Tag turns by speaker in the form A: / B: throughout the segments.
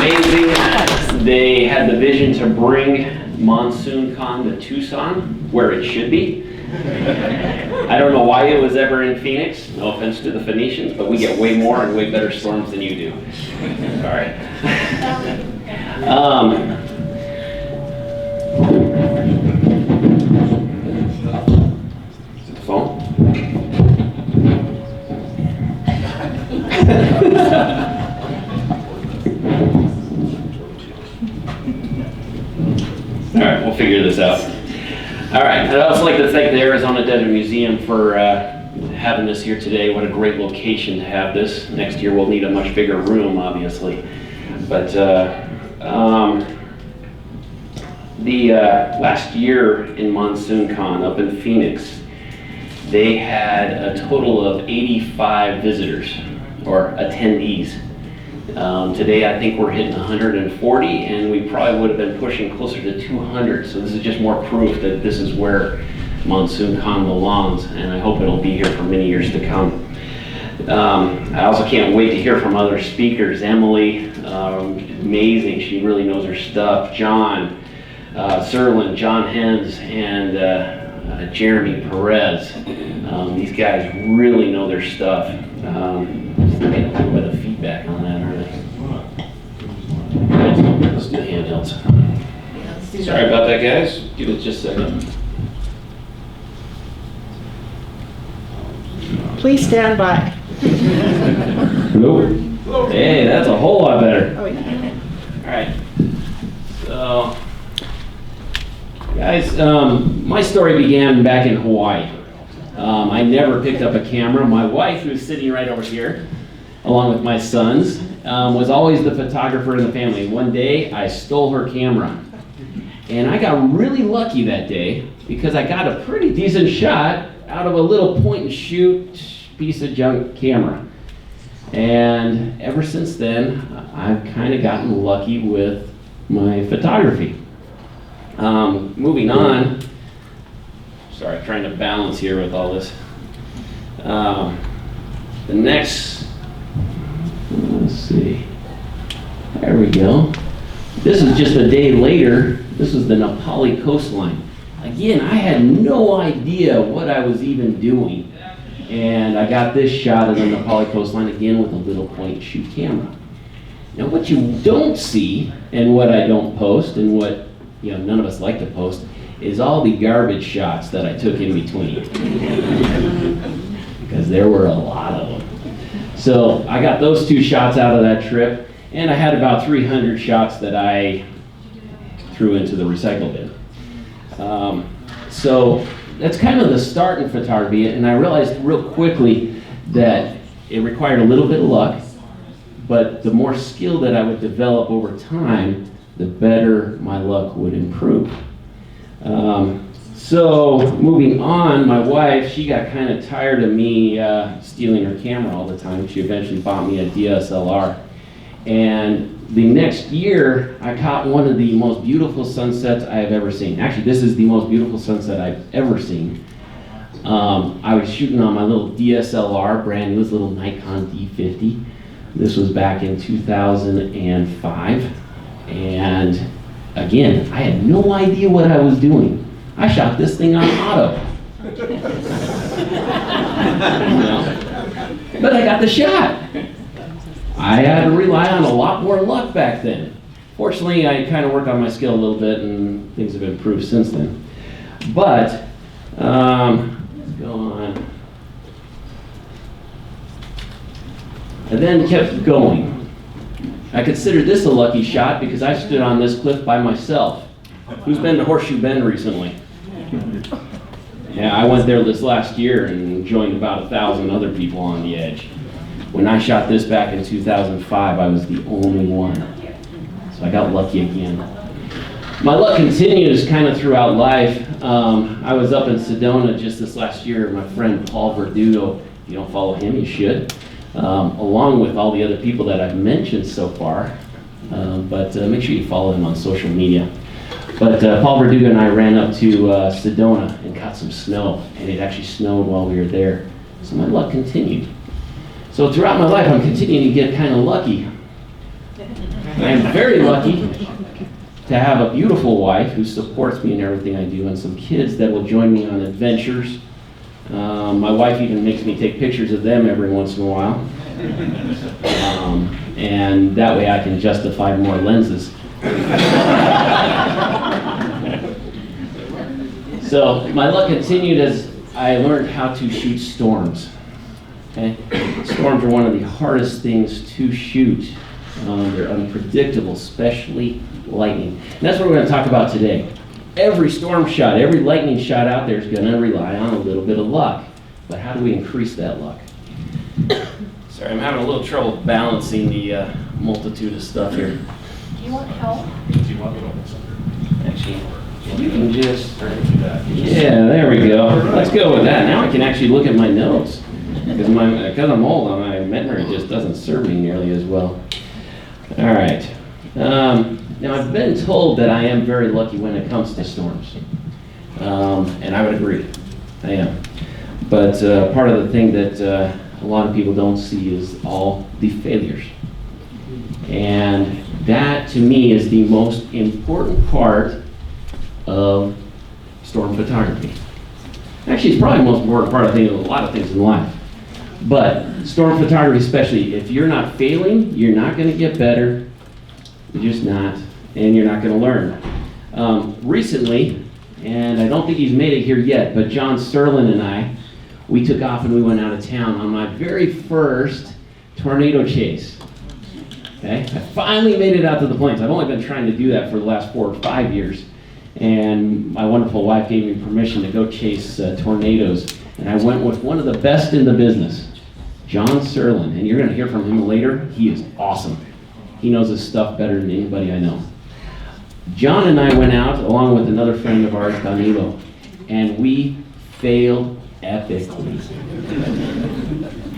A: amazing. They had the vision to bring MonsoonCon to Tucson, where it should be. I don't know why it was ever in Phoenix. No offense to the Phoenicians, but we get way more and way better storms than you do. Sorry. Is it the phone? All right, we'll figure this out. All right, I'd also like to thank the Arizona Desert Museum for having this here today. What a great location to have this. Next year we'll need a much bigger room, obviously. But the last year in MonsoonCon up in Phoenix, they had a total of 85 visitors or attendees. Today I think we're hitting 140, and we probably would have been pushing closer to 200. So this is just more proof that this is where MonsoonCon belongs, and I hope it'll be here for many years to come. I also can't wait to hear from other speakers. Emily, amazing, she really knows her stuff. John Serlin, John Hens, and Jeremy Perez. These guys really know their stuff. Getting a little bit of feedback on that, aren't they? Let's do the handhelds. Sorry about that, guys. Give it just a second.
B: Please stand by.
A: Hello. Hey, that's a whole lot better.
B: Oh, yeah.
A: All right. So, guys, my story began back in Hawaii. I never picked up a camera. My wife, who's sitting right over here, along with my sons, was always the photographer in the family. One day, I stole her camera. And I got really lucky that day because I got a pretty decent shot out of a little point and shoot piece of junk camera. And ever since then, I've kind of gotten lucky with my photography. Moving on, sorry, trying to balance here with all this. The next, let's see, there we go. This is just a day later. This is the Nepali coastline. Again, I had no idea what I was even doing. And I got this shot of the Nepali coastline again with a little point and shoot camera. Now what you don't see, and what I don't post, and what none of us like to post, is all the garbage shots that I took in between. Because there were a lot of them. So I got those two shots out of that trip, and I had about 300 shots that I threw into the recycle bin. So that's kind of the start in photography, and I realized real quickly that it required a little bit of luck, but the more skill that I would develop over time, the better my luck would improve. So moving on, my wife, she got kind of tired of me stealing her camera all the time. She eventually bought me a DSLR. And the next year, I caught one of the most beautiful sunsets I have ever seen. Actually, this is the most beautiful sunset I've ever seen. I was shooting on my little DSLR, brand new, this little Nikon D50. This was back in 2005. And again, I had no idea what I was doing. I shot this thing on auto. But I got the shot. I had to rely on a lot more luck back then. Fortunately, I kind of worked on my skill a little bit, and things have improved since then. But, let's go on. I then kept going. I considered this a lucky shot because I stood on this cliff by myself. Who's been to Horseshoe Bend recently? Yeah, I went there this last year and joined about 1,000 other people on the edge. When I shot this back in 2005, I was the only one. So I got lucky again. My luck continues kind of throughout life. I was up in Sedona just this last year. My friend Paul Verdugo, if you don't follow him, you should, along with all the other people that I've mentioned so far. But make sure you follow him on social media. But Paul Verdugo and I ran up to Sedona and caught some snow, and it actually snowed while we were there. So my luck continued. So throughout my life, I'm continuing to get kind of lucky. I'm very lucky to have a beautiful wife who supports me in everything I do, and some kids that will join me on adventures. My wife even makes me take pictures of them every once in a while. And that way I can justify more lenses. So my luck continued as I learned how to shoot storms. Okay? Storms are one of the hardest things to shoot. They're unpredictable, especially lightning. And that's what we're going to talk about today. Every storm shot, every lightning shot out there is going to rely on a little bit of luck. But how do we increase that luck? Sorry, I'm having a little trouble balancing the multitude of stuff here.
B: Do you want help?
A: Actually, you can just... Yeah, there we go. Let's go with that. Now I can actually look at my notes. Because I'm old, my memory just doesn't serve me nearly as well. All right. Now, I've been told that I am very lucky when it comes to storms. And I would agree. I am. But part of the thing that a lot of people don't see is all the failures. And that, to me, is the most important part of storm photography. Actually, it's probably the most important part of a lot of things in life. But storm photography especially, if you're not failing, you're not going to get better. You're just not. And you're not going to learn. Recently, and I don't think he's made it here yet, but John Serlin and I, we took off and we went out of town on my very first tornado chase. Okay? I finally made it out to the plains. I've only been trying to do that for the last 4 or 5 years. And my wonderful wife gave me permission to go chase tornadoes. And I went with one of the best in the business, John Serlin. And you're going to hear from him later. He is awesome. He knows his stuff better than anybody I know. John and I went out along with another friend of ours, Danilo, and we failed epically.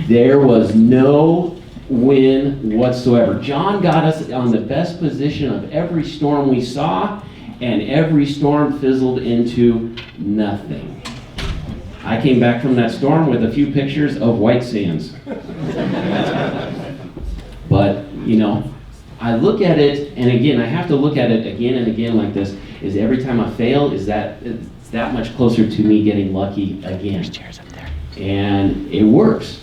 A: There was no win whatsoever. John got us on the best position of every storm we saw, and every storm fizzled into nothing. I came back from that storm with a few pictures of white sands. But, you know, I look at it, and again, I have to look at it again and again like this, is every time I fail, it's that much closer to me getting lucky again. And it works.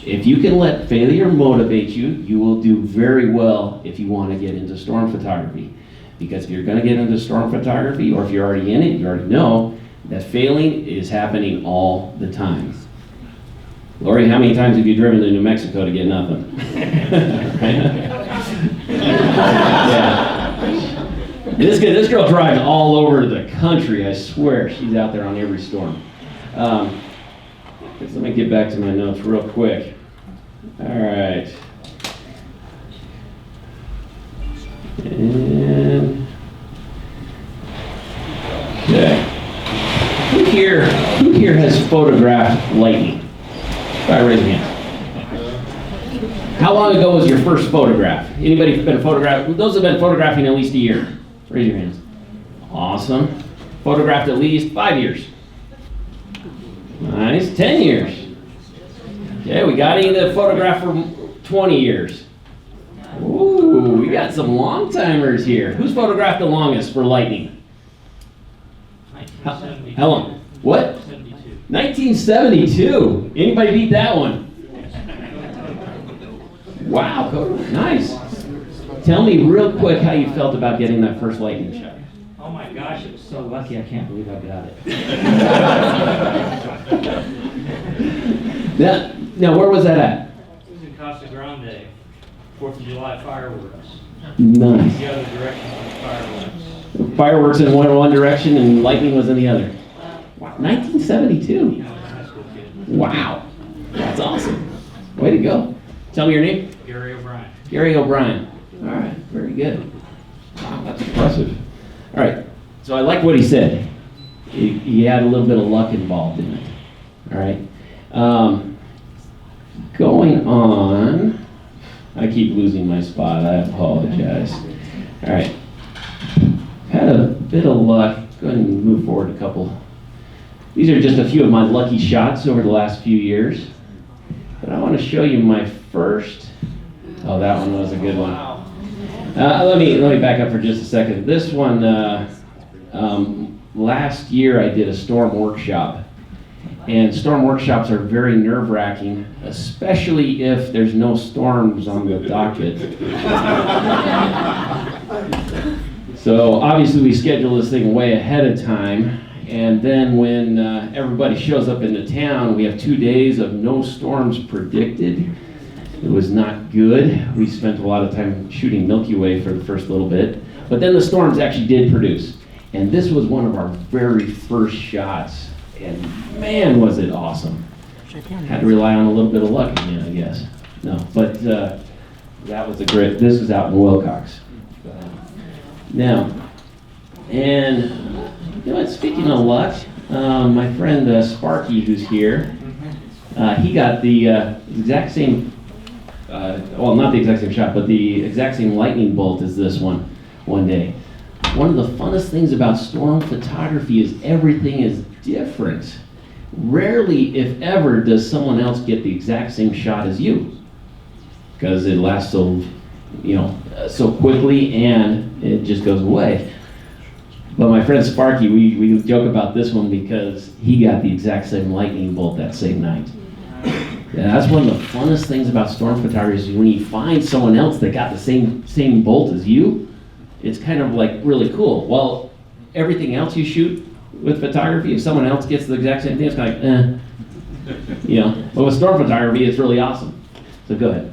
A: If you can let failure motivate you, you will do very well if you want to get into storm photography. Because if you're going to get into storm photography, or if you're already in it, you already know that failing is happening all the time. Lori, how many times have you driven to New Mexico to get nothing? Yeah. This girl drives all over the country, I swear. She's out there on every storm. Let me get back to my notes real quick. All right. And, okay. Who here has photographed lightning? Try raise your hand. How long ago was your first photograph? Anybody been photographed? Those have been photographing at least a year. Raise your hands. Awesome. Photographed at least 5 years. Nice. 10 years. Okay, we got any that photographed for 20 years? Ooh, we got some long timers here. Who's photographed the longest for lightning? How long? What? 1972. Anybody beat that one? Wow, nice. Tell me real quick how you felt about getting that first lightning shot.
C: Oh my gosh, it was so lucky, I can't believe I got
A: it. Now, where was that at?
C: It was in Casa Grande, 4th of July fireworks.
A: Nice.
C: The other direction was fireworks.
A: Fireworks in one direction and lightning was in the other. Wow, 1972. Wow, that's awesome. Way to go. Tell me your name.
C: Gary O'Brien.
A: Gary O'Brien. All right, very good. Wow, that's impressive. All right, so I like what he said. He had a little bit of luck involved in it. All right. Going on, I keep losing my spot. I apologize. All right. Had a bit of luck. Go ahead and move forward a couple. These are just a few of my lucky shots over the last few years. But I want to show you my first. Oh, that one was a good one. Let me back up for just a second. This one, last year I did a storm workshop. And storm workshops are very nerve-wracking, especially if there's no storms on the docket. So obviously we schedule this thing way ahead of time. And then when everybody shows up into town, we have 2 days of no storms predicted. It was not good. We spent a lot of time shooting Milky Way for the first little bit. But then the storms actually did produce. And this was one of our very first shots. And man, was it awesome. Had to rely on a little bit of luck again, I guess. No, but that was a great, this was out in Wilcox. Now, and you know what, speaking of luck, my friend Sparky, who's here, he got the exact same, well, not the exact same shot, but the exact same lightning bolt as this one day. One of the funnest things about storm photography is everything is different. Rarely, if ever, does someone else get the exact same shot as you, because it lasts so, so quickly and it just goes away. But my friend Sparky, we joke about this one because he got the exact same lightning bolt that same night. Yeah, that's one of the funnest things about storm photography is when you find someone else that got the same bolt as you. It's kind of like really cool. Well, everything else you shoot with photography, if someone else gets the exact same thing, it's kind of like, But with storm photography, it's really awesome. So go ahead.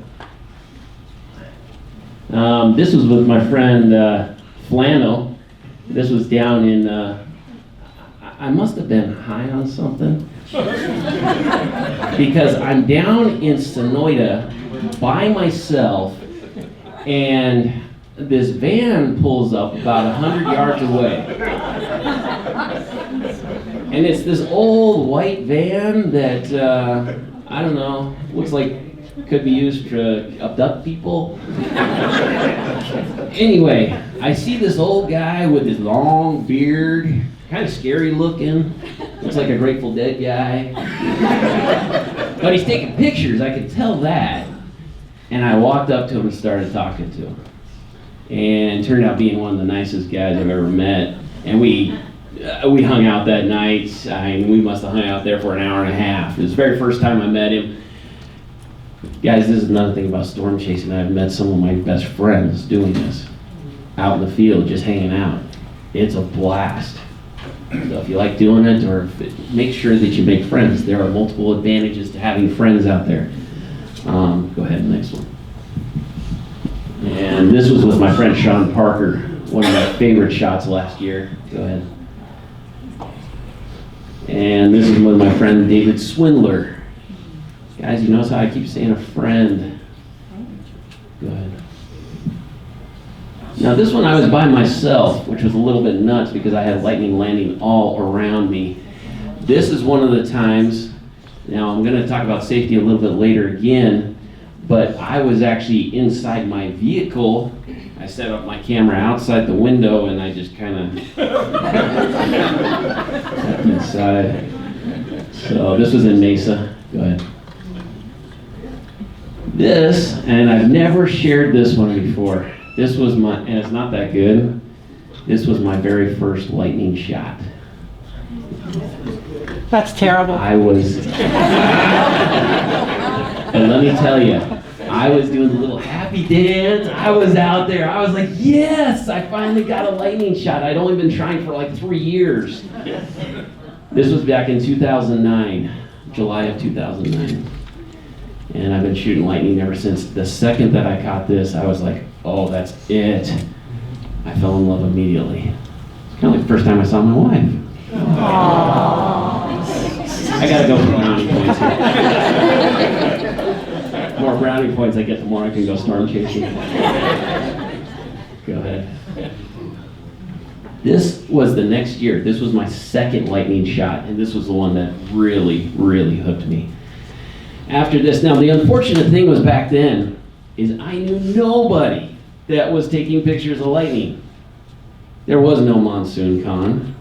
A: This was with my friend Flano. This was down in, I must have been high on something. Because I'm down in Sonora by myself, and this van pulls up about 100 yards away. And it's this old white van that, I don't know, looks like could be used to abduct people. Anyway, I see this old guy with his long beard, kind of scary looking, looks like a Grateful Dead guy. But he's taking pictures, I could tell that. And I walked up to him and started talking to him. And turned out being one of the nicest guys I've ever met. And we hung out that night. We must have hung out there for an hour and a half. It was the very first time I met him. Guys, this is another thing about storm chasing. I've met some of my best friends doing this. Out in the field, just hanging out. It's a blast. So if you like doing it, or make sure that you make friends. There are multiple advantages to having friends out there. Go ahead, next one. And this was with my friend Sean Parker, one of my favorite shots last year. Go ahead. And this is with my friend David Swindler. Guys, you notice how I keep saying a friend? Go ahead. Now this one I was by myself, which was a little bit nuts because I had lightning landing all around me. This is one of the times, now I'm going to talk about safety a little bit later again, but I was actually inside my vehicle. I set up my camera outside the window and I just kind of stepped inside. So this was in Mesa. Go ahead. This, and I've never shared this one before. This was my, and it's not that good. This was my very first lightning shot.
B: That's terrible.
A: I was, and let me tell you, I was doing the little happy dance. I was out there. I was like, yes, I finally got a lightning shot. I'd only been trying for like 3 years. This was back in 2009, July of 2009. And I've been shooting lightning ever since. The second that I caught this, I was like, oh, that's it. I fell in love immediately. It's kind of like the first time I saw my wife.
B: Aww.
A: I gotta go for brownie points here. The more brownie points I get, the more I can go storm chasing. Go ahead. This was the next year. This was my second lightning shot, and this was the one that really, really hooked me. After this, now the unfortunate thing was back then, is I knew nobody that was taking pictures of lightning. There was no MonsoonCon.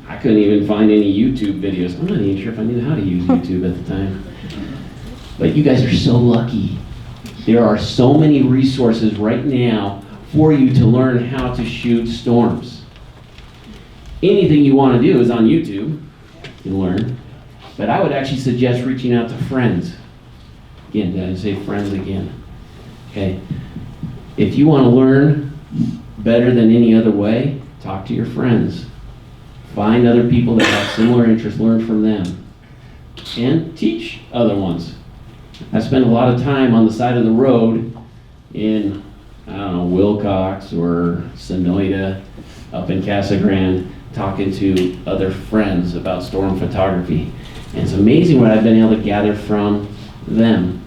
A: I couldn't even find any YouTube videos. I'm not even sure if I knew how to use YouTube at the time. But you guys are so lucky. There are so many resources right now for you to learn how to shoot storms. Anything you want to do is on YouTube, you can learn, but I would actually suggest reaching out to friends. Again, did I say friends again? Okay. If you want to learn better than any other way, talk to your friends. Find other people that have similar interests, learn from them, and teach other ones. I spent a lot of time on the side of the road in, I don't know, Wilcox or Sonoyta, up in Casa Grande, talking to other friends about storm photography. And it's amazing what I've been able to gather from them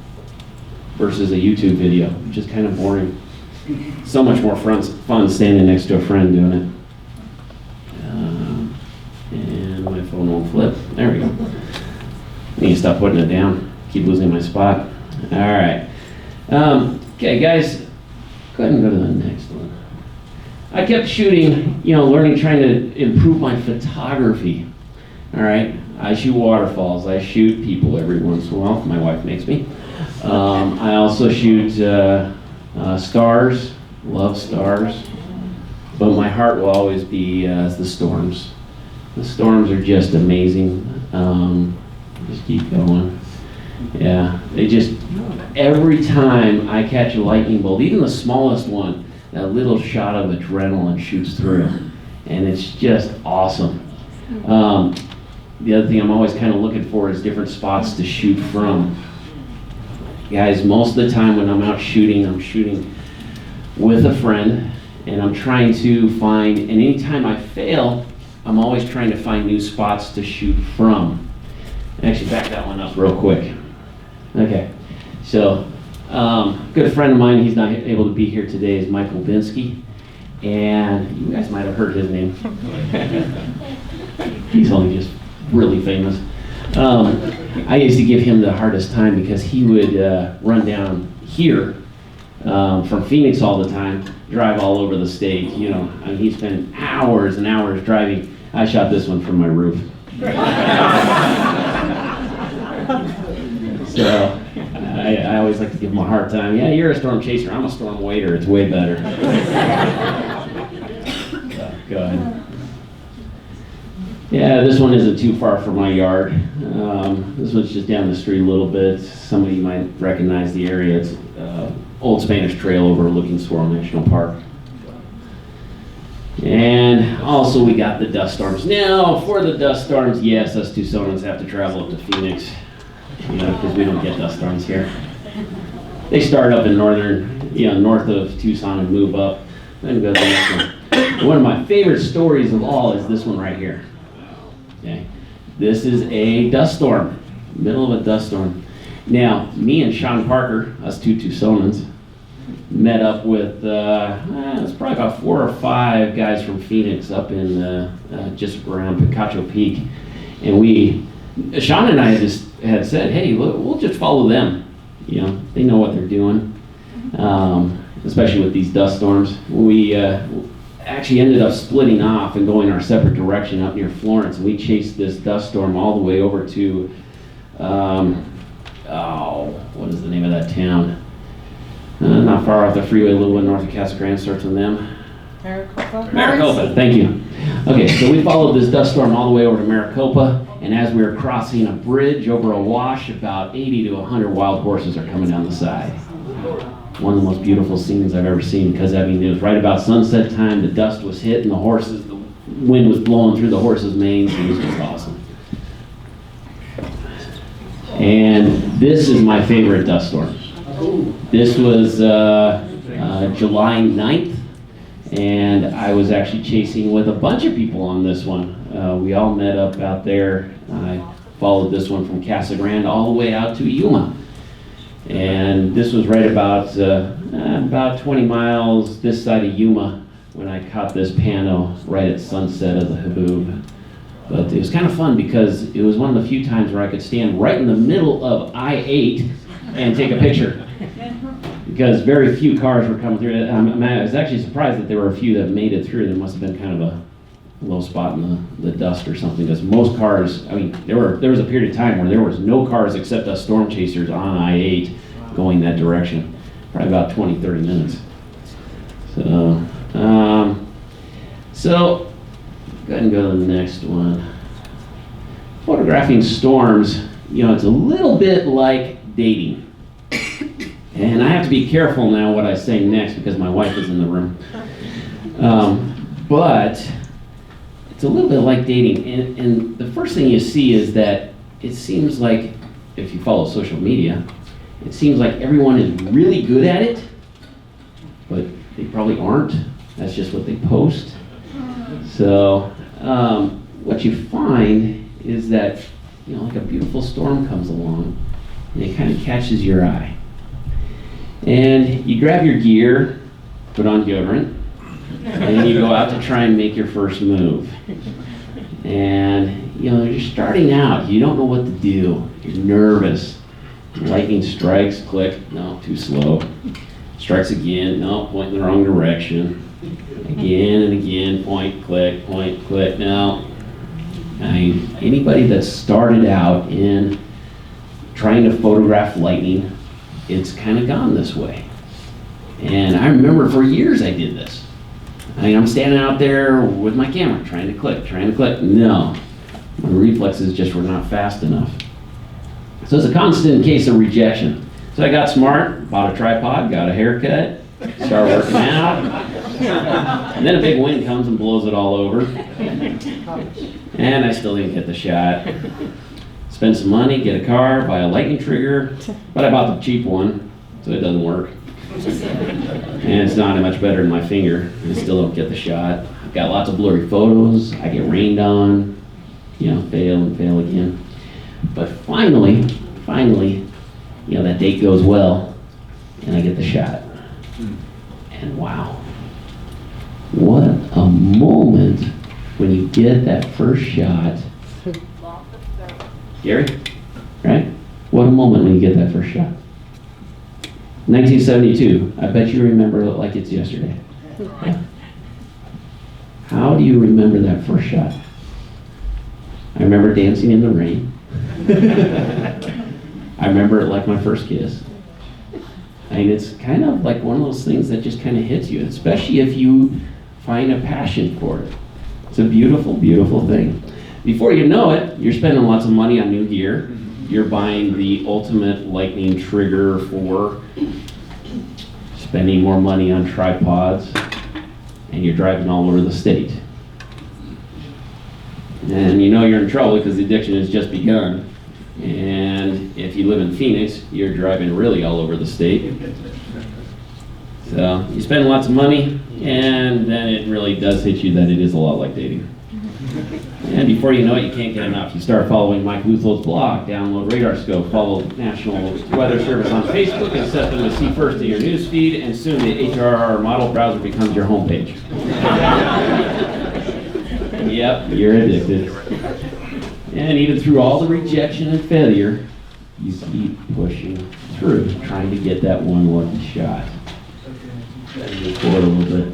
A: versus a YouTube video, which is kind of boring. So much more fun standing next to a friend doing it. And my phone won't flip. There we go. I need to stop putting it down. Keep losing my spot. All right. Okay, guys, go ahead and go to the next one. I kept shooting, learning, trying to improve my photography. All right. I shoot waterfalls. I shoot people every once in a while. My wife makes me. I also shoot stars. Love stars. But my heart will always be the storms. The storms are just amazing. Just keep going. Yeah, they just, every time I catch a lightning bolt, even the smallest one, that little shot of adrenaline shoots through. And it's just awesome. The other thing I'm always kind of looking for is different spots to shoot from. Guys, most of the time when I'm out shooting, I'm shooting with a friend, and I'm trying to find, and anytime I fail, I'm always trying to find new spots to shoot from. Actually, back that one up real quick. Okay, so good friend of mine, he's not able to be here today, is Michael Binsky, and you guys might have heard his name. He's only just really famous. I used to give him the hardest time because he would run down here from Phoenix all the time, drive all over the state. He spent hours and hours driving. I shot this one from my roof. So I always like to give him a hard time. Yeah, you're a storm chaser. I'm a storm waiter. It's way better. Go ahead. Yeah, this one isn't too far from my yard. This one's just down the street a little bit. Some of you might recognize the area. It's Old Spanish Trail overlooking Squirrel National Park. And also we got the dust storms. Now, for the dust storms, yes, us Tucsonans have to travel up to Phoenix, because we don't get dust storms here. They start up in north of Tucson and move up. Then go to the next one. One of my favorite stories of all is this one right here. Okay, this is a dust storm, middle of a dust storm. Now, me and Sean Parker, us two Tucsonans, met up with, it's probably about 4 or 5 guys from Phoenix up in just around Picacho Peak. And Sean and I had said, hey, we'll just follow them. They know what they're doing, especially with these dust storms. We actually ended up splitting off and going our separate direction up near Florence. And we chased this dust storm all the way over to, what is the name of that town? Not far off the freeway, a little bit north of Casa Grande, starts with them. Maricopa, thank you. Okay, so we followed this dust storm all the way over to Maricopa, and as we were crossing a bridge over a wash, about 80 to 100 wild horses are coming down the side. One of the most beautiful scenes I've ever seen, because it was right about sunset time, the dust was hitting the horses, the wind was blowing through the horses' manes, and it was just awesome. And this is my favorite dust storm. This was July 9th, and I was actually chasing with a bunch of people on this one. We all met up out there. I followed this one from Casa Grande all the way out to Yuma. And this was right about 20 miles this side of Yuma when I caught this pano right at sunset of the Haboob. But it was kind of fun because it was one of the few times where I could stand right in the middle of I-8 and take a picture. Because very few cars were coming through. I was actually surprised that there were a few that made it through. There must have been kind of a low spot in the dust or something. Because most cars, there was a period of time where there was no cars except us storm chasers on I-8 going that direction. Probably about 20, 30 minutes. So, so go ahead and go to the next one. Photographing storms, it's a little bit like dating. And I have to be careful now what I say next because my wife is in the room. But it's a little bit like dating. And the first thing you see is that it seems like, if you follow social media, it seems like everyone is really good at it, but they probably aren't. That's just what they post. So what you find is that, like a beautiful storm comes along and it kind of catches your eye. And you grab your gear, put on deodorant, and you go out to try and make your first move. And, you're starting out, you don't know what to do, you're nervous. Lightning strikes, click, no, too slow. Strikes again, no, point in the wrong direction. Again and again, point, click, no. Anybody that started out in trying to photograph lightning, it's kind of gone this way. And I remember for years I did this. I'm standing out there with my camera, trying to click. No, my reflexes just were not fast enough. So it's a constant case of rejection. So I got smart, bought a tripod, got a haircut, started working out. And then a big wind comes and blows it all over. And I still didn't get the shot. Spend some money, get a car, buy a lightning trigger, but I bought the cheap one, so it doesn't work. And it's not much better than my finger. I still don't get the shot. I've got lots of blurry photos. I get rained on, fail and fail again. But finally, that date goes well, and I get the shot. And wow, what a moment when you get that first shot. Gary, right? What a moment when you get that first shot. 1972, I bet you remember it like it's yesterday. How do you remember that first shot? I remember dancing in the rain. I remember it like my first kiss. It's kind of like one of those things that just kind of hits you, especially if you find a passion for it. It's a beautiful, beautiful thing. Before you know it, you're spending lots of money on new gear. You're buying the ultimate lightning trigger for spending more money on tripods, and you're driving all over the state. And you're in trouble because the addiction has just begun. And if you live in Phoenix, you're driving really all over the state. So you spend lots of money, and then it really does hit you that it is a lot like dating. And before you know it, you can't get enough. You start following Mike Luthel's blog, download RadarScope, follow National Weather Service on Facebook, and set them to see first in your news feed, and soon the HRR model browser becomes your homepage. Yep, you're addicted. And even through all the rejection and failure, you keep pushing through, trying to get that one lucky shot. Move forward a little bit.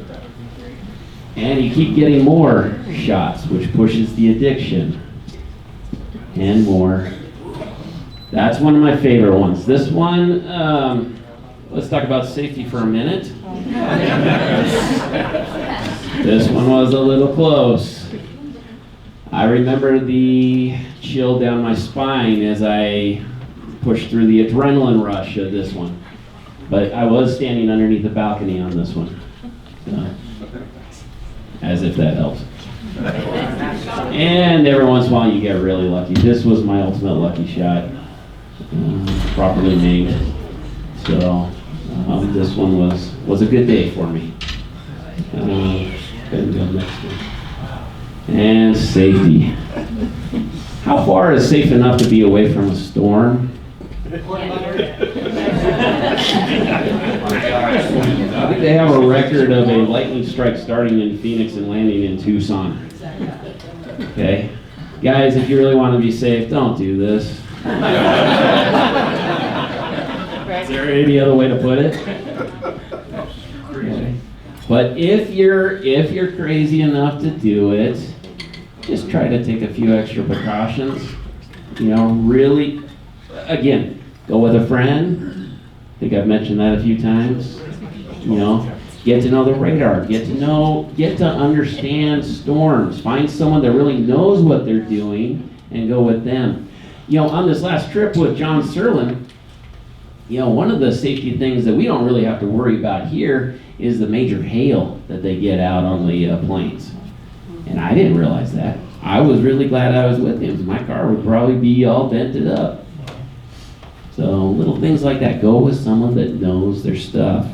A: And you keep getting more shots, which pushes the addiction. And more. That's one of my favorite ones. This one, let's talk about safety for a minute. This one was a little close. I remember the chill down my spine as I pushed through the adrenaline rush of this one. But I was standing underneath the balcony on this one. As if that helps. And every once in a while you get really lucky. This was my ultimate lucky shot. Properly named. So this one was a good day for me. Next one. And safety. How far is safe enough to be away from a storm? I think they have a record of a lightning strike starting in Phoenix and landing in Tucson. Okay? Guys, if you really want to be safe, don't do this. Is there any other way to put it? Okay. But if you're crazy enough to do it, just try to take a few extra precautions. Really, again, go with a friend. I think I've mentioned that a few times. Get to know the radar, get to understand storms. Find someone that really knows what they're doing and go with them. You know, on this last trip with John Serlin, you know, one of the safety things that we don't really have to worry about here is the major hail that they get out on the plains. And I didn't realize that. I was really glad I was with him. My car would probably be all dented up. So little things like that. Go with someone that knows their stuff.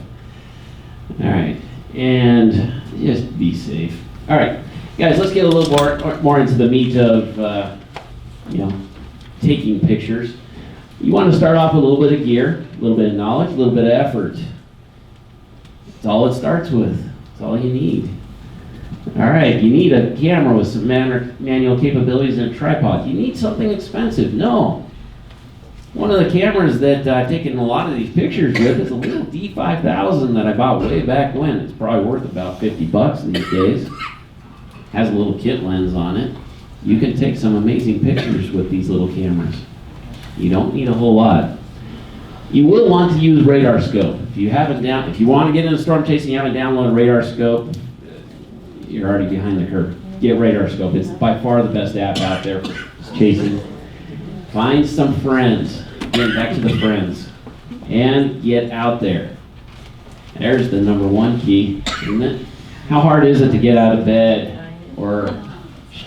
A: All right, and just be safe. All right, guys, let's get a little more into the meat of, you know, taking pictures. You want to start off with a little bit of gear, a little bit of knowledge, a little bit of effort. That's all it starts with. That's all you need. All right, you need a camera with some manual capabilities and a tripod. You need something expensive? No. One of the cameras that I've taken a lot of these pictures with is a little D5000 that I bought way back when. It's probably worth about 50 bucks these days. Has a little kit lens on it. You can take some amazing pictures with these little cameras. You don't need a whole lot. You will want to use radar scope. If you want to get into storm chasing, you haven't downloaded radar scope, you're already behind the curve. Get radar scope. It's by far the best app out there for chasing. Find some friends. Get back to the friends. And get out there. There's the number one key, isn't it? How hard is it to get out of bed or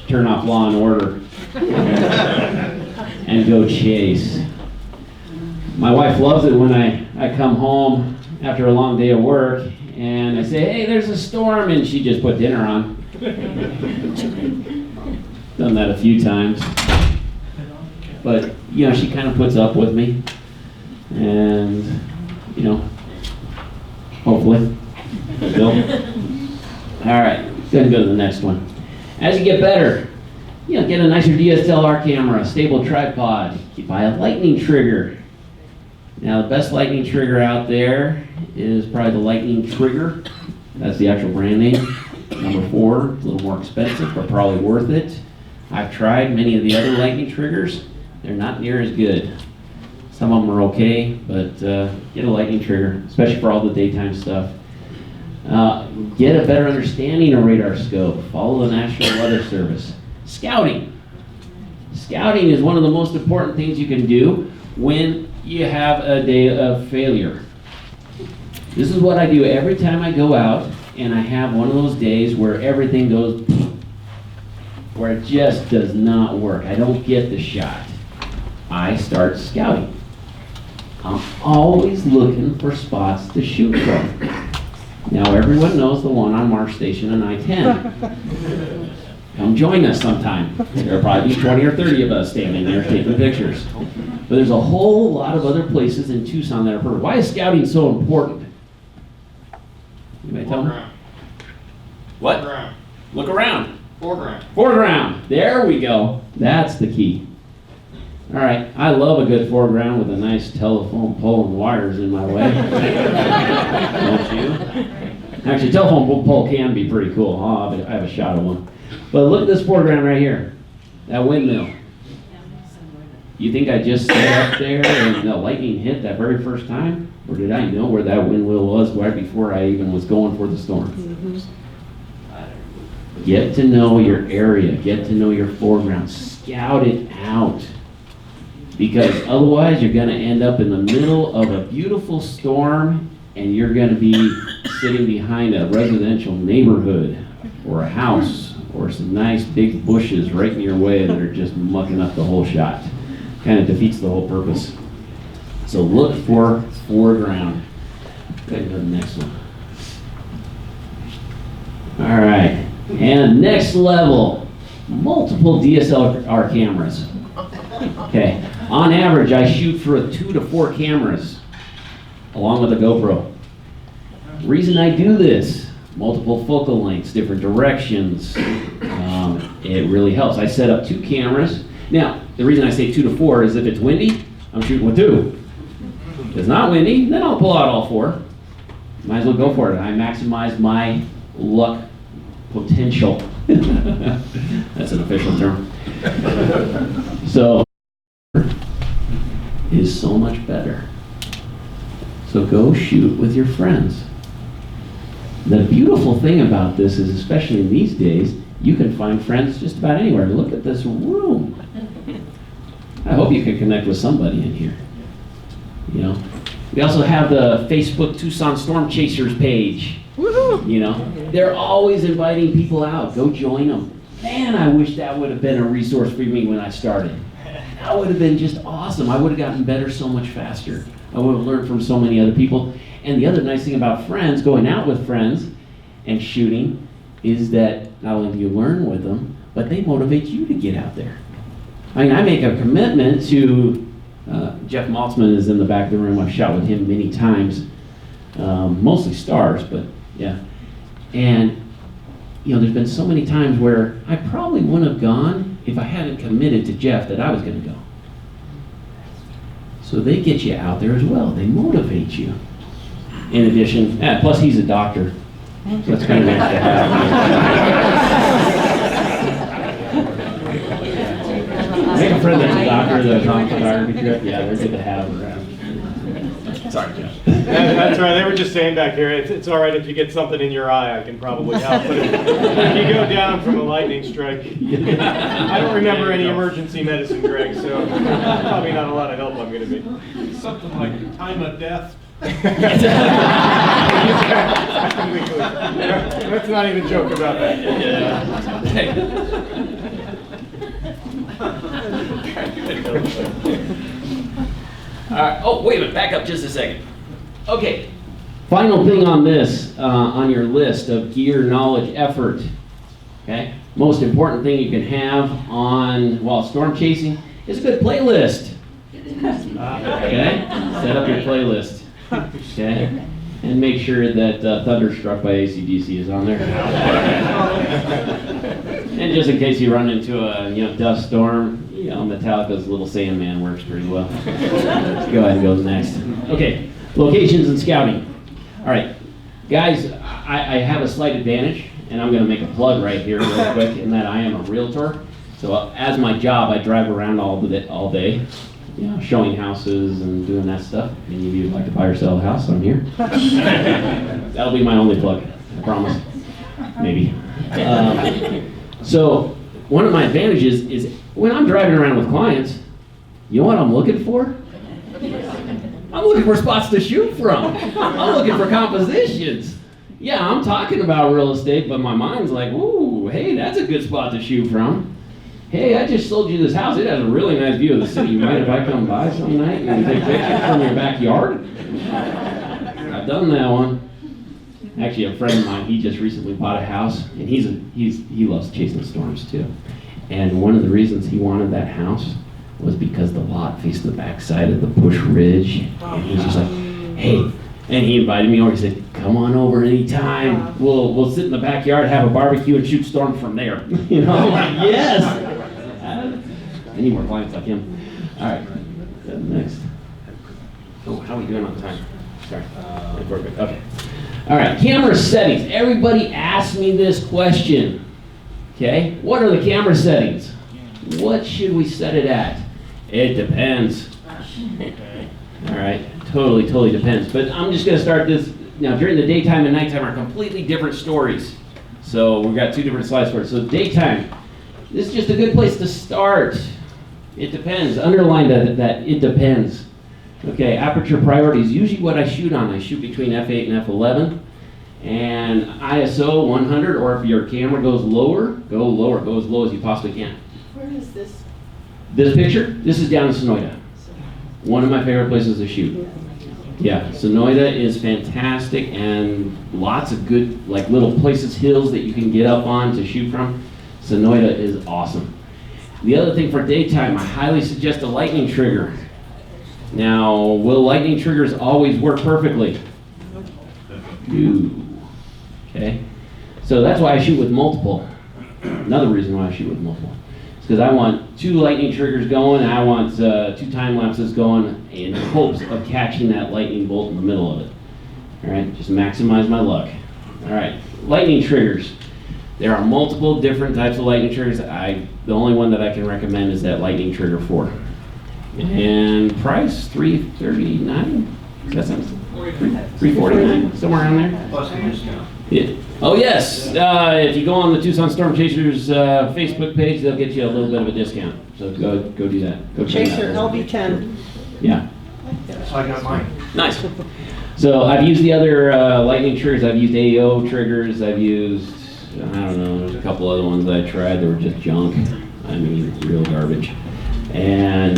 A: turn off Law and Order and go chase? My wife loves it when I come home after a long day of work and I say, hey, there's a storm, and she just put dinner on. Done that a few times. But, you know, she kind of puts up with me. And, you know, hopefully. Still. All right, go to the next one. As you get better, you know, get a nicer DSLR camera, a stable tripod. You buy a lightning trigger. Now, the best lightning trigger out there is probably the Lightning Trigger. That's the actual brand name. Number 4, a little more expensive, but probably worth it. I've tried many of the other lightning triggers. They're not near as good. Some of them are okay, but get a lightning trigger, especially for all the daytime stuff. Get a better understanding of radar scope. Follow the National Weather Service. Scouting. Scouting is one of the most important things you can do when you have a day of failure. This is what I do every time I go out and I have one of those days where everything goes, where it just does not work. I don't get the shot. I start scouting. I'm always looking for spots to shoot from. Now everyone knows the one on Marsh Station and I-10. Come join us sometime. There'll probably be 20 or 30 of us standing there taking pictures. But there's a whole lot of other places in Tucson that are perfect. Why is scouting so important? Anybody tell me? What?
B: Foreground.
A: Look around.
B: Foreground.
A: Foreground. There we go. That's the key. All right. I love a good foreground with a nice telephone pole and wires in my way. Don't you? Actually, telephone pole can be pretty cool. I have a shot of one. But look at this foreground right here. That windmill. You think I just sat up there and the lightning hit that very first time? Or did I know where that windmill was right before I even was going for the storm? Mm-hmm. Get to know your area. Get to know your foreground. Scout it out. Because otherwise you're going to end up in the middle of a beautiful storm and you're going to be sitting behind a residential neighborhood or a house or some nice big bushes right in your way that are just mucking up the whole shot. Kind of defeats the whole purpose. So look for foreground. Go ahead and go to the next one. All right, and next level, multiple DSLR cameras. Okay, on average, I shoot for 2 to 4 cameras, along with a GoPro. The reason I do this, multiple focal lengths, different directions, it really helps. I set up 2 cameras. Now, the reason I say 2 to 4 is if it's windy, I'm shooting with 2. If it's not windy, then I'll pull out all 4. Might as well go for it. I maximize my luck potential. That's an official term. So, is so much better. So go shoot with your friends. The beautiful thing about this is, especially in these days, you can find friends just about anywhere. Look at this room. I hope you can connect with somebody in here. You know, we also have the Facebook Tucson Storm Chasers page. You know, they're always inviting people out. Go join them. Man, I wish that would have been a resource for me when I started. That would have been just awesome. I would have gotten better so much faster. I would have learned from so many other people. And the other nice thing about friends, going out with friends and shooting, is that not only do you learn with them, but they motivate you to get out there. I mean, I make a commitment to, Jeff Maltzman is in the back of the room. I've shot with him many times, mostly stars, but yeah. And, you know, there's been so many times where I probably wouldn't have gone if I hadn't committed to Jeff that I was going to go. So they get you out there as well. They motivate you. In addition, plus he's a doctor, so that's kind of nice to have. Make a friend that's a doctor that's on photography trip. Yeah, they're good to have around. Sorry, Jeff.
B: That's right. They were just saying back here, it's all right if you get something in your eye, I can probably help. But if you go down from a lightning strike, I don't remember any emergency medicine, Greg, so probably not a lot of help I'm going to be.
D: Something like time of death.
B: Let's not even joke about that.
A: Oh, wait a minute, back up just a second. Okay, final thing on this, on your list of gear, knowledge, effort. Okay, most important thing you can have while storm chasing is a good playlist. Okay, set up your playlist. Okay, and make sure that Thunderstruck by AC/DC is on there. And just in case you run into a dust storm, Metallica's Little Sandman works pretty well. Let's go ahead and go next. Okay, locations and scouting. All right, guys, I have a slight advantage, and I'm going to make a plug right here real quick, in that I am a realtor. So as my job, I drive around all day, showing houses and doing that stuff. Any of you would like to buy or sell a house, I'm here. That'll be my only plug, I promise. Maybe. So one of my advantages is when I'm driving around with clients, you know what I'm looking for? I'm looking for spots to shoot from. I'm looking for compositions. Yeah, I'm talking about real estate, but my mind's like, ooh, hey, that's a good spot to shoot from. Hey, I just sold you this house. It has a really nice view of the city. You mind if I come by some night and take pictures from your backyard? I've done that one. Actually, a friend of mine, he just recently bought a house, and he loves chasing storms too. And one of the reasons he wanted that house was because the lot faced the backside of the Bush Ridge. And he was just like, hey, and he invited me over. He said, come on over anytime. We'll sit in the backyard, have a barbecue, and shoot storms from there. I'm like, yes. I need more clients like him. All right, next. Oh, how are we doing on time? Sorry. We're good. Okay. All right, camera settings. Everybody asked me this question. Okay, what are the camera settings? What should we set it at? It depends. All right, totally depends. But I'm just going to start this. Now, during the daytime and nighttime are completely different stories. So we've got two different slides for it. So daytime, this is just a good place to start. It depends. Underline that it depends. Okay, aperture priorities. Usually what I shoot on, I shoot between f8 and f11. And ISO 100, or if your camera goes lower, go lower. Go as low as you possibly can.
E: Where is this?
A: This picture, this is down in Sonoita. One of my favorite places to shoot. Yeah, Sonoita is fantastic, and lots of good, like little places, hills that you can get up on to shoot from. Sonoita is awesome. The other thing for daytime, I highly suggest a lightning trigger. Now, will lightning triggers always work perfectly? No. Okay, so that's why I shoot with multiple. Another reason why I shoot with multiple is because I want 2 lightning triggers going, and I want 2 time lapses going in hopes of catching that lightning bolt in the middle of it. All right, just maximize my luck. All right, lightning triggers. There are multiple different types of lightning triggers. The only one that I can recommend is that lightning trigger 4. And price $339. That sounds $349, somewhere around there.
D: Plus a discount.
A: Yeah. Oh yes, if you go on the Tucson Storm Chasers Facebook page, they'll get you a little bit of a discount. So go do that. Go check it
E: Chaser
A: out.
E: LB10.
A: Yeah.
D: So I got mine.
A: Nice. So I've used the other lightning triggers. I've used AO triggers. I've used, I don't know, there's a couple other ones that I tried that were just junk. I mean, real garbage. And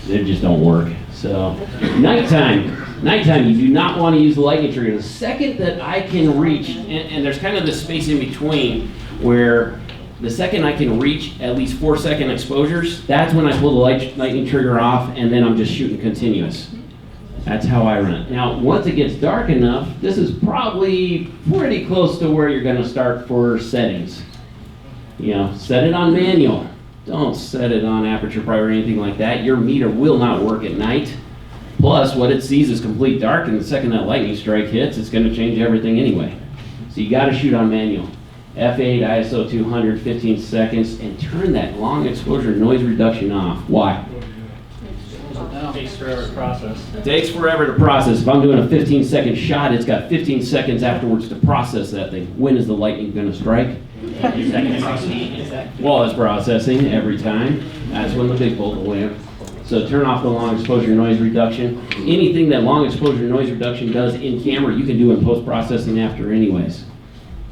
A: they just don't work. So nighttime, you do not want to use the lightning trigger. The second that I can reach, and there's kind of this space in between where the second I can reach at least 4-second exposures, that's when I pull the lightning trigger off, and then I'm just shooting continuous. That's how I run it. Now, once it gets dark enough, this is probably pretty close to where you're going to start for settings. You know, set it on manual. Don't set it on aperture prior or anything like that. Your meter will not work at night. Plus, what it sees is complete dark, and the second that lightning strike hits, it's going to change everything anyway. So you got to shoot on manual. F8, ISO 200, 15 seconds, and turn that long exposure noise reduction off. Why?
C: It takes forever to process.
A: It takes forever to process. If I'm doing a 15-second shot, it's got 15 seconds afterwards to process that thing. When is the lightning going to strike? While it's processing every time. That's when the big bolt will land. So turn off the long exposure noise reduction. Anything that long exposure noise reduction does in camera, you can do in post-processing after anyways.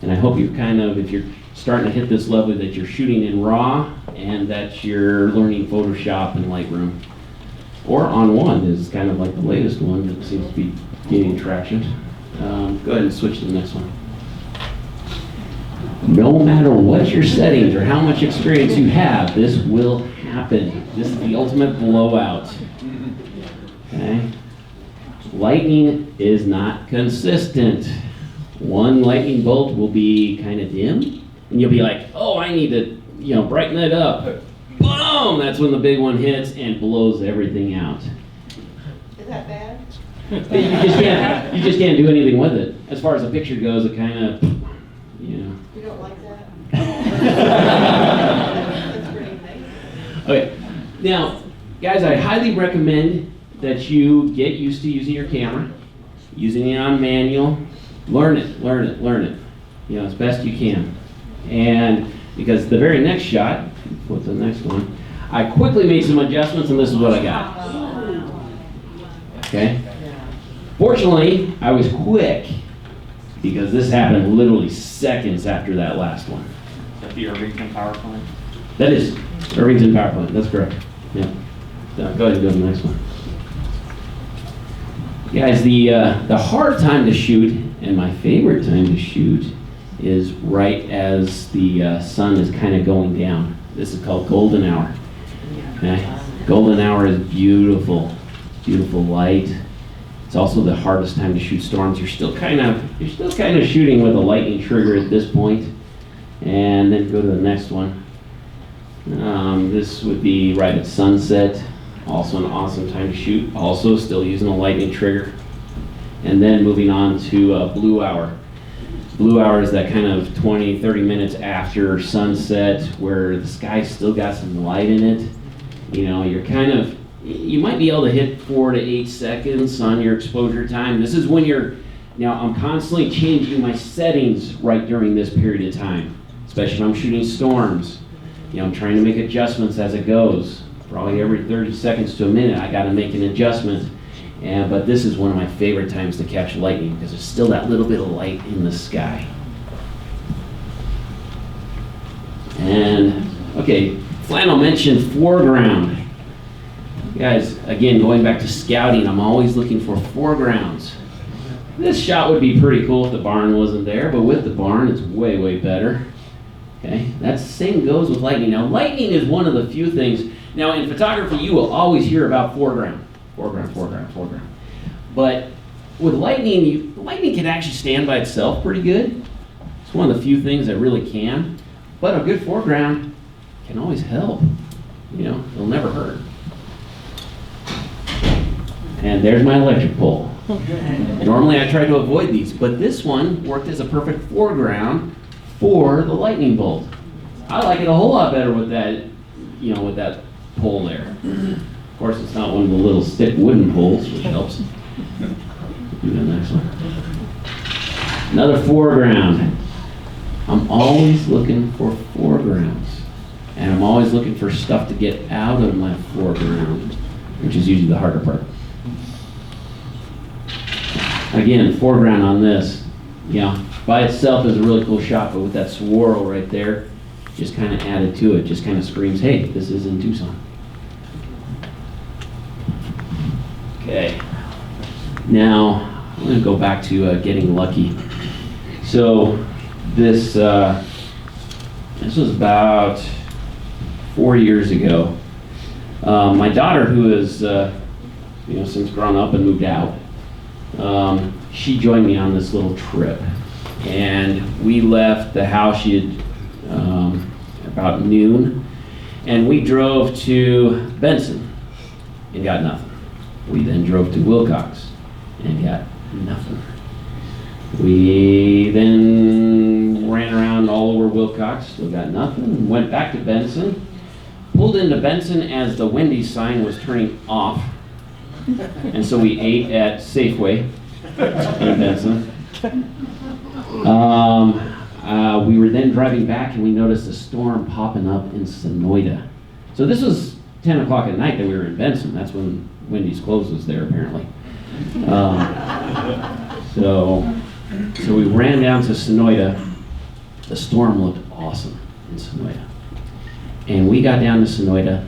A: And I hope you're kind of, if you're starting to hit this level, that you're shooting in RAW and that you're learning Photoshop and Lightroom. Or on one is kind of like the latest one that seems to be gaining traction. Go ahead and switch to the next one. No matter what your settings or how much experience you have, this will happen. This is the ultimate blowout. Okay? Lightning is not consistent. One lightning bolt will be kind of dim, and you'll be like, oh, I need to, brighten it up. Boom! That's when the big one hits and blows everything out.
E: Is that bad?
A: You just can't do anything with it. As far as the picture goes, it kind of,
E: You don't like that? That's pretty nice.
A: Okay, now, guys, I highly recommend that you get used to using your camera, using it on manual. Learn it, as best you can. And because the very next shot, what's the next one, I quickly made some adjustments, and this is what I got. Okay? Fortunately, I was quick, because this happened literally seconds after that last one.
C: Is that the Irvington power plant?
A: That is Irvington Power Plant, that's correct. Yeah. So go ahead and go to the next one. Guys, the hard time to shoot, and my favorite time to shoot, is right as the sun is kind of going down. This is called golden hour. Okay? Golden hour is beautiful, beautiful light. It's also the hardest time to shoot storms. You're still kind of shooting with a lightning trigger at this point. And then go to the next one. This would be right at sunset. Also an awesome time to shoot. Also still using a lightning trigger. And then moving on to blue hour. Blue hour is that kind of 20, 30 minutes after sunset where the sky's still got some light in it. You might be able to hit 4 to 8 seconds on your exposure time. This is when I'm constantly changing my settings right during this period of time, especially if I'm shooting storms. I'm trying to make adjustments as it goes. Probably every 30 seconds to a minute, I got to make an adjustment. But this is one of my favorite times to catch lightning because there's still that little bit of light in the sky. And, okay, Flannel mentioned foreground. Guys, again, going back to scouting, I'm always looking for foregrounds. This shot would be pretty cool if the barn wasn't there, but with the barn, it's way, way better. Okay, that same goes with lightning. Now, lightning is one of the few things. Now, in photography, you will always hear about foreground. But with lightning, lightning can actually stand by itself pretty good. It's one of the few things that really can. But a good foreground can always help. It'll never hurt. And there's my electric pole. Normally I try to avoid these, but this one worked as a perfect foreground for the lightning bolt. I like it a whole lot better with that, with that pole there. Of course, it's not one of the little stick wooden poles, which helps. Do the next one. Another foreground. I'm always looking for foregrounds. And I'm always looking for stuff to get out of my foreground, which is usually the harder part. Again, foreground on this, by itself is a really cool shot, but with that swirl right there, just kind of added to it, just kind of screams, hey, this is in Tucson. Okay. Now, I'm going to go back to getting lucky. So, this was about 4 years ago. My daughter, who is, since grown up and moved out, she joined me on this little trip. And we left the house about noon, and we drove to Benson and got nothing. We then drove to Wilcox and got nothing. We then ran around all over Wilcox, still got nothing, went back to Benson, pulled into Benson as the Wendy's sign was turning off, and so we ate at Safeway in Benson. We were then driving back and we noticed a storm popping up in Sonoita. So this was 10 o'clock at night that we were in Benson. That's when Wendy's closes there, apparently. So we ran down to Sonoita. The storm looked awesome in Sonoita. And we got down to Sonoita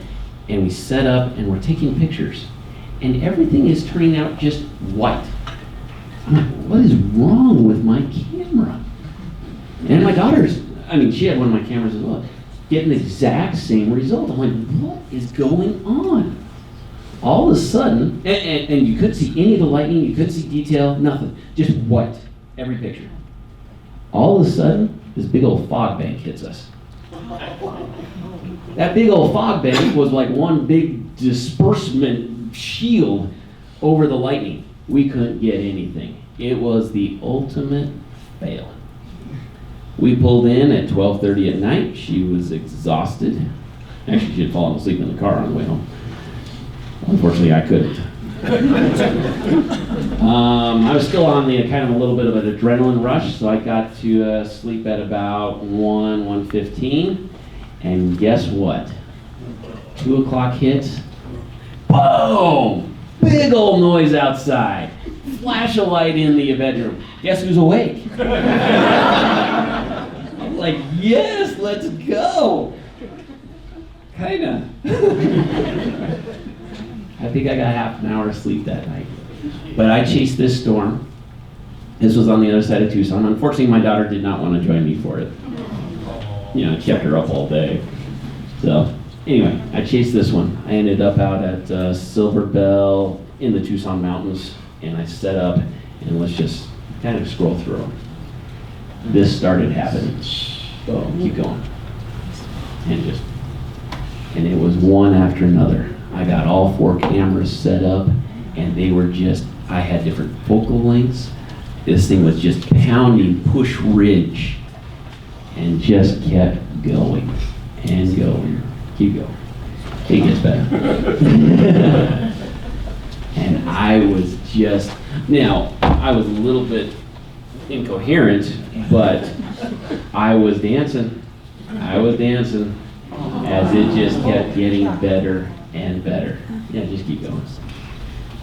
A: and we set up and we're taking pictures. And everything is turning out just white. I'm like, what is wrong with my camera? And my daughter's, she had one of my cameras as well, getting the exact same result. I'm like, what is going on? All of a sudden, and you couldn't see any of the lightning, you couldn't see detail, nothing, just white, every picture. All of a sudden, this big old fog bank hits us. That big old fog bank was like one big disbursement shield over the lightning. We couldn't get anything. It was the ultimate fail. We pulled in at 12:30 at night. She was exhausted. Actually, she had fallen asleep in the car on the way home. Unfortunately, I couldn't. I was still on the kind of a little bit of an adrenaline rush, so I got to sleep at about 1:15. And guess what? 2 o'clock hits. Boom! Big old noise outside. Flash a light in the bedroom. Guess who's awake? I'm like, yes, let's go. Kinda. I think I got half an hour of sleep that night. But I chased this storm. This was on the other side of Tucson. Unfortunately, my daughter did not want to join me for it. I kept her up all day. So, anyway, I chased this one. I ended up out at Silver Bell in the Tucson mountains, and I set up, and let's just kind of scroll through them. This started happening. Oh, keep going. And it was one after another. I got all 4 cameras set up, and they were I had different focal lengths. This thing was just pounding push ridge, and just kept going and going. Keep going. It gets better. And I was I was a little bit incoherent, but I was dancing as it just kept getting better and better. Yeah, just keep going.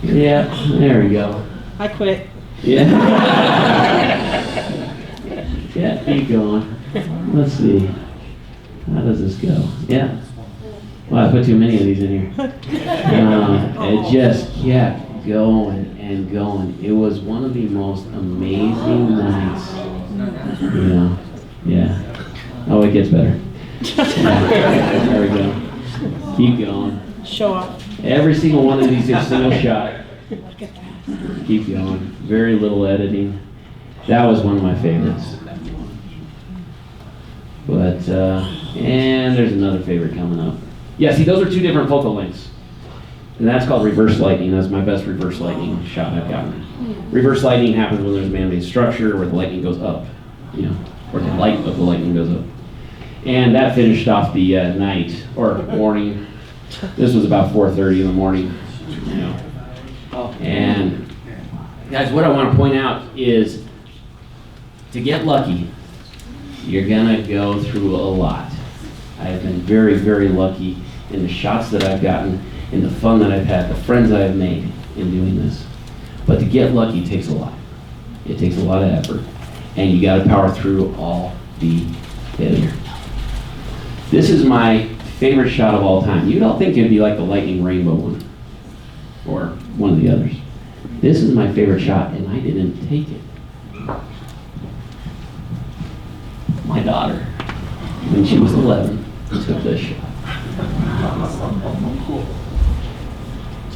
A: Yeah, there we go.
F: I quit.
A: Yeah. Yeah, keep going. Let's see. How does this go? Yeah. Well, I put too many of these in here. It just kept going and going. It was one of the most amazing nights. Yeah. Oh, it gets better. Yeah. There we go. Keep going.
F: Show off.
A: Every single one of these is a single shot.
F: Look at that.
A: Keep going. Very little editing. That was one of my favorites. But, and there's another favorite coming up. Yeah, see, those are 2 different focal lengths. And that's called reverse lightning. That's my best reverse lightning shot I've gotten. Reverse lightning happens when there's a man-made structure where the lightning goes up, or the light of the lightning goes up. And that finished off the night, or morning. This was about 4:30 in the morning, And guys, what I want to point out is to get lucky, you're gonna go through a lot. I have been very, very lucky in the shots that I've gotten, in the fun that I've had, the friends I've made in doing this. But to get lucky takes a lot. It takes a lot of effort. And you gotta power through all the failure. This is my favorite shot of all time. You'd all think it'd be like the lightning rainbow one, or one of the others. This is my favorite shot, and I didn't take it. My daughter, when she was 11, took this shot.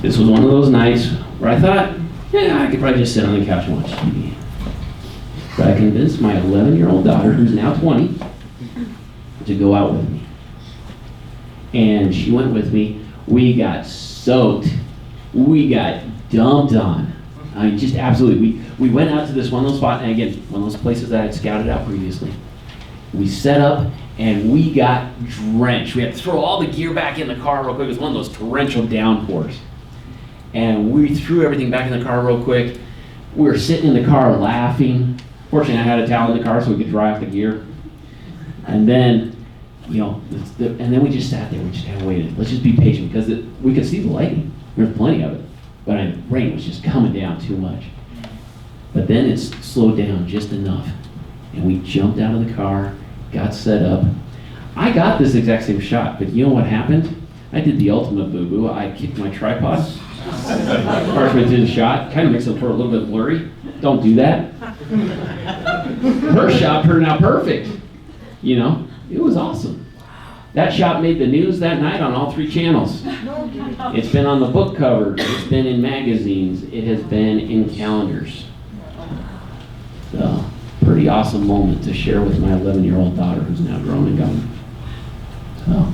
A: This was one of those nights where I thought, yeah, I could probably just sit on the couch and watch TV. But I convinced my 11-year-old daughter, who's now 20, to go out with me. And she went with me. We got soaked. We got dumped on. I mean, just absolutely. We went out to this one little spot, and again, one of those places that I'd scouted out previously. We set up, and we got drenched. We had to throw all the gear back in the car real quick. It was one of those torrential downpours. And we threw everything back in the car real quick. We were sitting in the car laughing. Fortunately, I had a towel in the car so we could dry off the gear. And then, and then we just sat there. We just kind of waited. Let's just be patient because we could see the lightning. There was plenty of it. But the rain was just coming down too much. But then it slowed down just enough. And we jumped out of the car, got set up. I got this exact same shot, but you know what happened? I did the ultimate boo-boo. I kicked my tripod. Partially to the shot. Kind of makes it look a little bit blurry. Don't do that. Her shot turned out perfect. It was awesome. That shot made the news that night on all 3 channels. It's been on the book covers. It's been in magazines. It has been in calendars. So, pretty awesome moment to share with my 11-year-old daughter who's now grown and gone. So,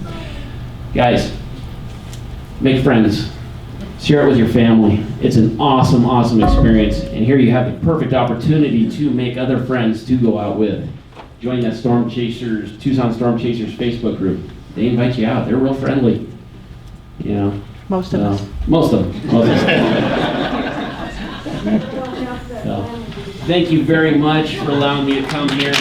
A: guys, make friends. Share it with your family. It's an awesome, awesome experience. And here you have the perfect opportunity to make other friends to go out with. Join that Tucson Storm Chasers Facebook group. They invite you out. They're real friendly.
F: Most of us.
A: Most of them. So, thank you very much for allowing me to come here.